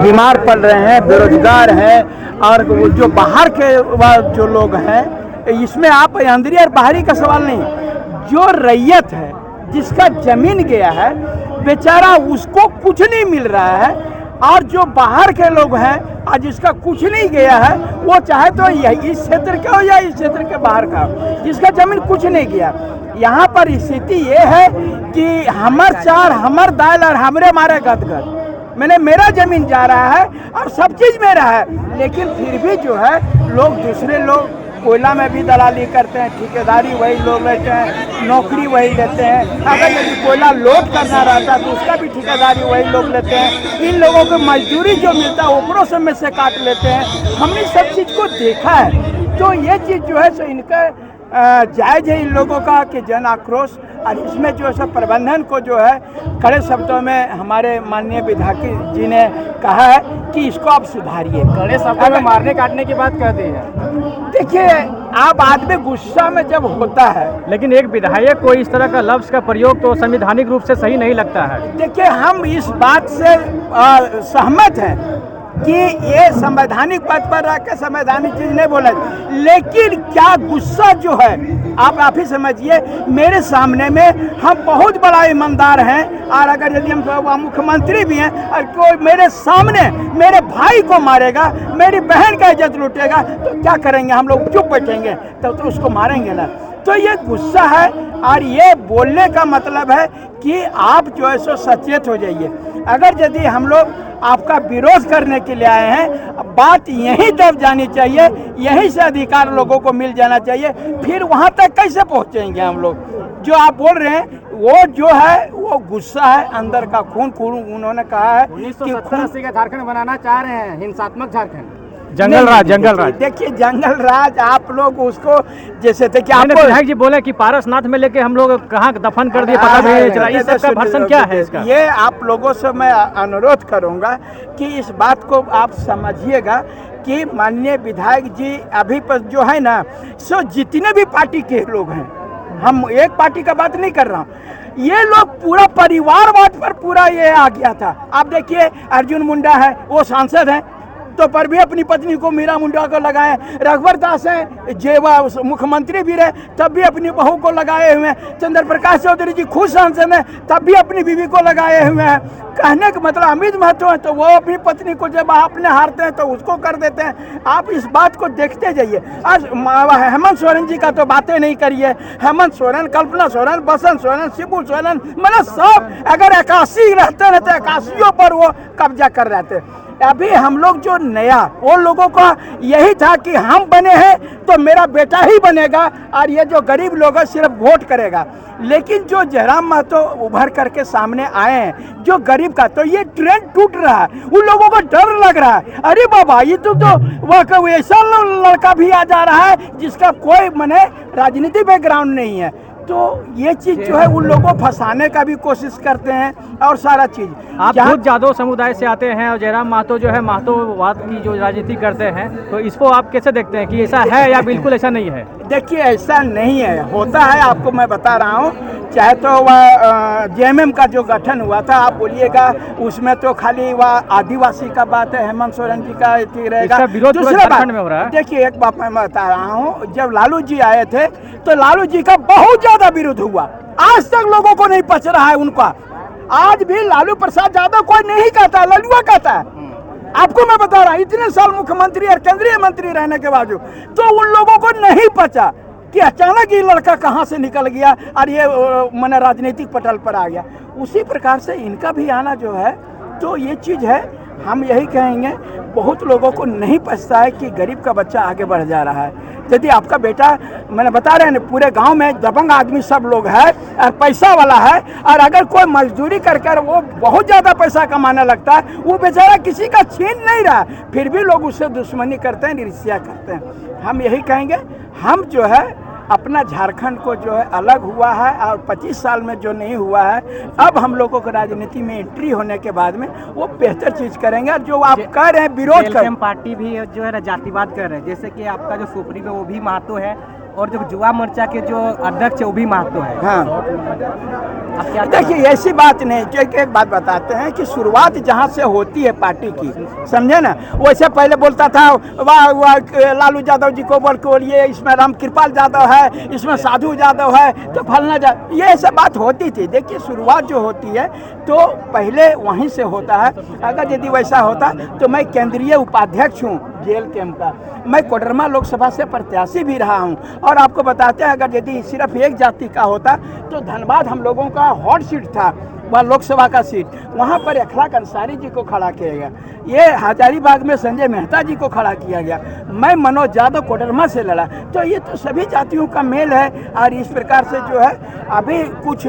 बीमार पड़ रहे हैं, बेरोजगार हैं, और जो बाहर के जो लोग हैं, इसमें आप अंदरी और बाहरी का सवाल नहीं, जो रैयत है जिसका जमीन गया है बेचारा उसको कुछ नहीं मिल रहा है, और जो बाहर के लोग हैं आज जिसका कुछ नहीं गया है वो चाहे तो यही इस क्षेत्र का हो या इस क्षेत्र के बाहर का हो, जिसका जमीन कुछ नहीं गया। यहाँ पर स्थिति ये है कि हमर चार हमर दाल और हमरे मारे गदगद, मैंने मेरा जमीन जा रहा है और सब चीज़ मेरा है, लेकिन फिर भी जो है लोग दूसरे लोग कोयला में भी दलाली करते हैं, ठेकेदारी वही लोग लेते हैं, नौकरी वही लेते हैं, अगर यदि कोयला लोड करना रहता है तो उसका भी ठेकेदारी वही लोग लेते हैं, इन लोगों को मजदूरी जो मिलता है ओकरों से में से काट लेते हैं। हमने सब चीज़ को देखा है, तो ये चीज़ जो है सो इनका जायज़ है इन लोगों का कि जन आक्रोश, और इसमें जो है प्रबंधन को जो है कड़े शब्दों में हमारे माननीय विधायक जी ने कहा है कि इसको आप सुधारिए। कड़े शब्दों में मारने काटने की बात कहते हैं। देखिए आप आदमी गुस्सा में जब होता है, लेकिन एक विधायक को इस तरह का लफ्ज़ का प्रयोग तो संवैधानिक रूप से सही नहीं लगता है। देखिए हम इस बात से सहमत हैं कि ये संवैधानिक पद पर रह के संवैधानिक चीज नहीं बोला, लेकिन क्या गुस्सा जो है आप ही समझिए, मेरे सामने में हम बहुत बड़ा ईमानदार हैं, और अगर यदि हम मुख्यमंत्री भी हैं और कोई मेरे सामने मेरे भाई को मारेगा, मेरी बहन का इज्जत लूटेगा, तो क्या करेंगे हम लोग? चुप बैठेंगे? तो उसको मारेंगे ना। तो ये गुस्सा है, और ये बोलने का मतलब है कि आप जो है सो सचेत हो जाइए। अगर यदि हम लोग आपका विरोध करने के लिए आए हैं, बात यहीं दब जानी चाहिए, यहीं से अधिकार लोगों को मिल जाना चाहिए, फिर वहाँ तक कैसे पहुँचेंगे हम लोग? जो आप बोल रहे हैं वो जो है वो गुस्सा है, अंदर का खून उन्होंने कहा है 1970-80 का झारखंड बनाना चाह रहे हैं, हिंसात्मक झारखंड, जंगल राज। देखिए जंगल राज आप लोग उसको जैसे थे कि आप विधायक जी बोले कि पारसनाथ में लेके हम लोग कहाँ दफन कर दिए, पता भी नहीं चला। इस सबका भर्सन क्या है इसका? ये आप लोगों से मैं अनुरोध करूंगा कि इस बात को आप समझिएगा कि माननीय विधायक जी अभी पर जो है ना सो जितने भी पार्टी के लोग हैं, हम एक पार्टी का बात नहीं कर रहा हूँ, ये लोग पूरा परिवारवाद पर पूरा ये आ गया था। आप देखिए अर्जुन मुंडा है, वो सांसद हैं, तो पर भी अपनी पत्नी को मीरा मुंडा को लगाए। रघुवर दास हैं, जेवा मुख्यमंत्री भी रहे, तब भी अपनी बहू को लगाए हुए हैं। चंद्र प्रकाश चौधरी जी खुद सांसद हैं, तब भी अपनी बीवी को लगाए हुए हैं। कहने का मतलब अमित महतो है तो वो अपनी पत्नी को जब अपने हारते हैं तो उसको कर देते हैं। आप इस बात को देखते जाइए। आज हेमंत सोरेन जी का तो बातें नहीं करिए, हेमंत सोरेन, कल्पना सोरेन, बसंत सोरेन, शिबू सोरेन, मतलब सब अगर 81 रहते रहते 81 पर वो कब्जा कर रहे थे। अभी हम लोग जो नया, वो लोगों का यही था कि हम बने हैं तो मेरा बेटा ही बनेगा, और ये जो गरीब लोग हैं सिर्फ वोट करेगा। लेकिन जो जयराम महतो उभर करके सामने आए हैं, जो गरीब का, तो ये ट्रेंड टूट रहा है, उन लोगों को डर लग रहा है। अरे बाबा ये तो वह ऐसा लड़का भी आ जा रहा है जिसका कोई मने राजनीति बैकग्राउंड नहीं है, तो ये चीज जो है उन लोगों को फंसाने का भी कोशिश करते हैं और सारा चीज। आप खुद जादव समुदाय से आते हैं और जयराम महतो जो है महतोवाद की जो राजनीति करते हैं, तो इसको आप कैसे देखते हैं कि ऐसा है या बिल्कुल ऐसा नहीं है? देखिए ऐसा नहीं है, होता है, आपको मैं बता रहा हूँ। चाहे तो वह जेएमएम का जो गठन हुआ था, आप बोलिएगा उसमें तो खाली वह आदिवासी का बात है, हेमंत सोरेन जी का रहेगा। दूसरा बात में हो रहा है, देखिए एक बात मैं बता रहा हूँ, जब लालू जी आए थे तो लालू जी का बहुत ज्यादा विरोध हुआ, आज तक लोगों को नहीं पच रहा है उनका। आज भी लालू प्रसाद यादव कोई नहीं कहता, ललुआ कहता है। आपको मैं बता रहा हूँ, इतने साल मुख्यमंत्री और केंद्रीय मंत्री रहने के बावजूद तो उन लोगों को नहीं पचा कि अचानक ये लड़का कहाँ से निकल गया और ये मैंने राजनीतिक पटल पर आ गया। उसी प्रकार से इनका भी आना जो है, तो ये चीज़ है, हम यही कहेंगे, बहुत लोगों को नहीं पछता है कि गरीब का बच्चा आगे बढ़ जा रहा है। यदि आपका बेटा, मैंने बता रहे हैं पूरे गांव में दबंग आदमी सब लोग है और पैसा वाला है, और अगर कोई मजदूरी कर वो बहुत ज़्यादा पैसा कमाने लगता है, वो बेचारा किसी का छीन नहीं रहा, फिर भी लोग उससे दुश्मनी करते हैं, ईर्ष्या करते हैं। हम यही कहेंगे, हम जो है अपना झारखंड को जो है अलग हुआ है और 25 साल में जो नहीं हुआ है, अब हम लोगों को राजनीति में एंट्री होने के बाद में वो बेहतर चीज़ करेंगे। और जो आप कह रहे हैं विरोध कर, पार्टी भी जो है ना जातिवाद कर रहे हैं, जैसे कि आपका जो सुप्रीम है वो भी महतो है और जो युवा मोर्चा के जो अध्यक्ष है वो भी महतो है। हाँ, आप क्या देखिए ऐसी बात नहीं, जो एक बात बताते हैं कि शुरुआत जहाँ से होती है पार्टी की, समझे ना, वैसे पहले बोलता था वाह वाह लालू यादव जी को बोलिए, इसमें राम कृपाल यादव है, इसमें साधु यादव है, तो फलना ये ऐसा बात होती थी। देखिए शुरुआत जो होती है तो पहले वहीं से होता है। अगर यदि वैसा होता तो मैं केंद्रीय उपाध्यक्ष हूँ जेल कैंप का, मैं कोडरमा लोकसभा से प्रत्याशी भी रहा हूँ। और आपको बताते हैं अगर यदि सिर्फ एक जाति का होता तो धनबाद हम लोगों का हॉट सीट था, वह लोकसभा का सीट, वहाँ पर अखलाक अंसारी जी को खड़ा किया गया, ये हजारीबाग में संजय मेहता जी को खड़ा किया गया, मैं मनोज यादव कोडरमा से लड़ा। तो ये तो सभी जातियों का मेल है। और इस प्रकार से जो है अभी कुछ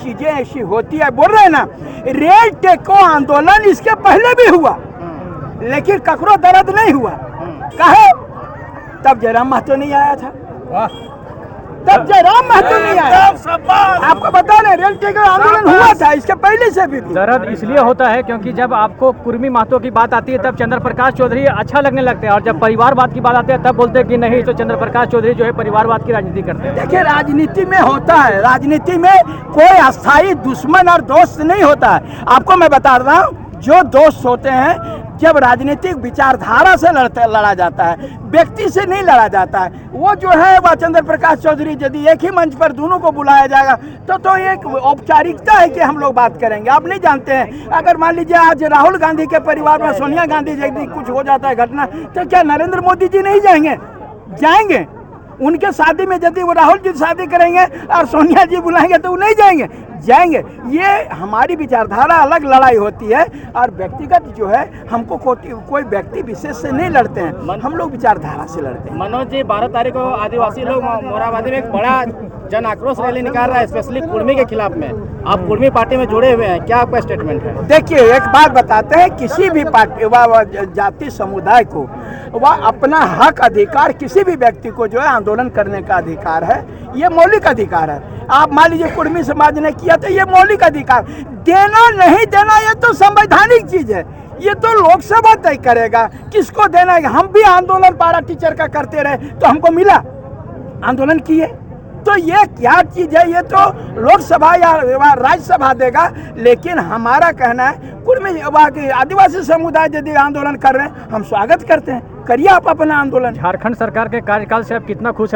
चीज़ें ऐसी होती है, बोल रहे हैं ना रेल टेको आंदोलन इसके पहले भी हुआ लेकिन ककरो दर्द नहीं हुआ, कहे तब जयराम महतो नहीं आया था, तब जयराम महतो नहीं आया। आपको बता रहे रेल टेको आंदोलन हुआ था इसके पहले से भी। दर्द इसलिए होता है क्योंकि जब आपको कुर्मी महतो की बात आती है तब चंद्र प्रकाश चौधरी अच्छा लगने लगते हैं, और जब परिवारवाद की बात आती है तब बोलते हैं कि नहीं, तो चंद्र प्रकाश चौधरी जो है परिवारवाद की राजनीति करते हैं। देखिए राजनीति में होता है, राजनीति में कोई अस्थायी दुश्मन और दोस्त नहीं होता है। आपको मैं बता रहा हूँ जो दोस्त होते हैं जब राजनीतिक विचारधारा से लड़ा जाता है, व्यक्ति से नहीं लड़ा जाता है। वो जो है वह चंद्र प्रकाश चौधरी यदि एक ही मंच पर दोनों को बुलाया जाएगा तो एक औपचारिकता है कि हम लोग बात करेंगे। आप नहीं जानते हैं अगर मान लीजिए आज राहुल गांधी के परिवार में सोनिया गांधी यदि कुछ हो जाता है घटना, तो क्या नरेंद्र मोदी जी नहीं जाएंगे? जाएंगे। उनके शादी में यदि वो राहुल जी शादी करेंगे और सोनिया जी बुलाएंगे तो वो नहीं जाएंगे? जाएंगे। ये हमारी विचारधारा अलग लड़ाई होती है और व्यक्तिगत जो है हमको कोई व्यक्ति विशेष से नहीं लड़ते हैं, हम लोग विचारधारा से लड़ते हैं। मनोज जी 12 तारीख को आदिवासी लोग मोराबादी में एक बड़ा जन आक्रोश रैली निकाल रहा है, स्पेशली कुर्मी के खिलाफ में। आप कुर्मी पार्टी में जुड़े हुए हैं, क्या आपका स्टेटमेंट है? देखिए एक बात बताते हैं, किसी भी पार्टी व जाति समुदाय को वह अपना हक अधिकार, किसी भी व्यक्ति को जो है आंदोलन करने का अधिकार है, ये मौलिक अधिकार है। आप मान लीजिए कुर्मी समाज ने किया तो ये मौलिक अधिकार, देना नहीं देना ये तो संवैधानिक चीज है, ये तो लोकसभा तय करेगा किसको देना है। हम भी आंदोलन पारा टीचर का करते रहे तो हमको मिला, आंदोलन किए, तो ये क्या चीज है? ये तो लोकसभा या राज्यसभा देगा। लेकिन हमारा कहना है कुर्मी आदिवासी समुदाय यदि आंदोलन कर रहे हैं हम स्वागत करते हैं, करिए आप अपना आंदोलन। झारखंड सरकार के कार्यकाल से आप कितना खुश हैं?